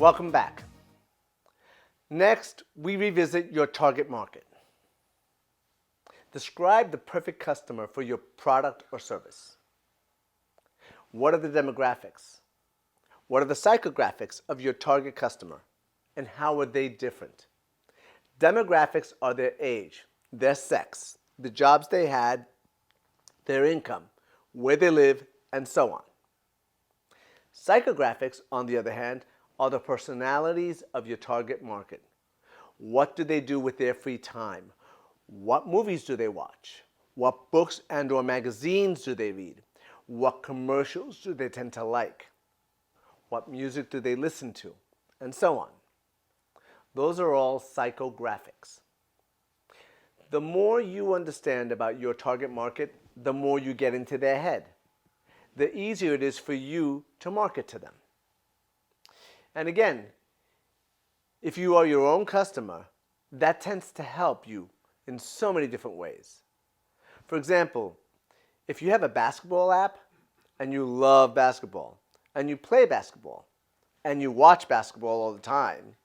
Welcome back. Next, we revisit your target market. Describe the perfect customer for your product or service. What are the demographics? What are the psychographics of your target customer? And how are they different? Demographics are their age, their sex, the jobs they had, their income, where they live, and so on. Psychographics, on the other hand, are the personalities of your target market. What do they do with their free time? What movies do they watch? What books and or magazines do they read? What commercials do they tend to like? What music do they listen to? And so on. Those are all psychographics. The more you understand about your target market, the more you get into their head. The easier it is for you to market to them. And again, if you are your own customer, that tends to help you in so many different ways. For example, if you have a basketball app and you love basketball and you play basketball and you watch basketball all the time,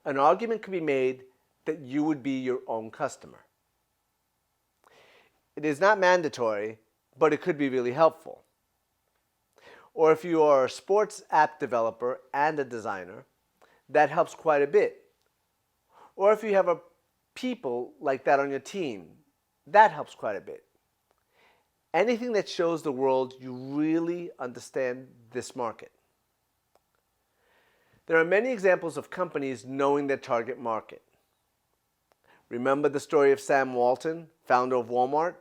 an argument could be made that you would be your own customer. It is not mandatory, but it could be really helpful. Or if you are a sports app developer and a designer, that helps quite a bit. Or if you have people like that on your team, that helps quite a bit. Anything that shows the world you really understand this market. There are many examples of companies knowing their target market. Remember the story of Sam Walton, founder of Walmart?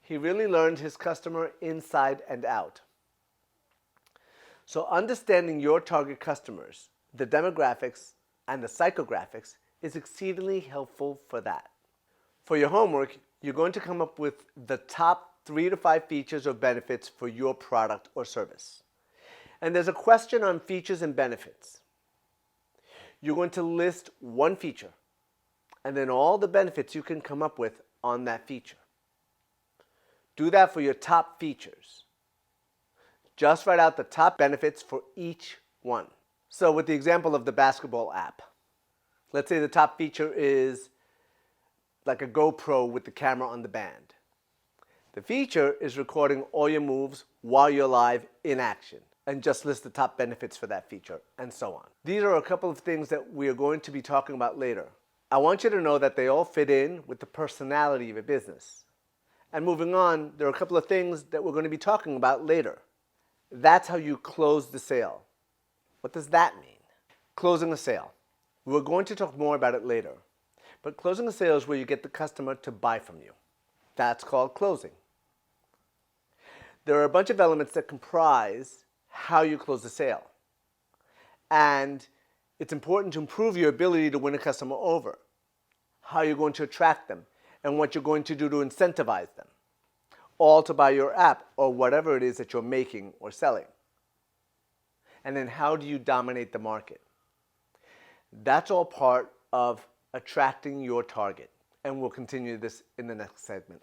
He really learned his customer inside and out. So understanding your target customers, the demographics, and the psychographics is exceedingly helpful for that. For your homework, you're going to come up with the top 3 to 5 features or benefits for your product or service. And there's a question on features and benefits. You're going to list one feature and then all the benefits you can come up with on that feature. Do that for your top features. Just write out the top benefits for each one. So with the example of the basketball app, let's say the top feature is like a GoPro with the camera on the band. The feature is recording all your moves while you're live in action, and just list the top benefits for that feature, and so on. These are a couple of things that we are going to be talking about later. I want you to know that they all fit in with the personality of a business. And moving on, there are a couple of things that we're going to be talking about later. That's how you close the sale. What does that mean? Closing a sale. We're going to talk more about it later. But closing a sale is where you get the customer to buy from you. That's called closing. There are a bunch of elements that comprise how you close the sale. And it's important to improve your ability to win a customer over, how you're going to attract them, and what you're going to do to incentivize them, all to buy your app or whatever it is that you're making or selling. And then how do you dominate the market? That's all part of attracting your target. And we'll continue this in the next segment.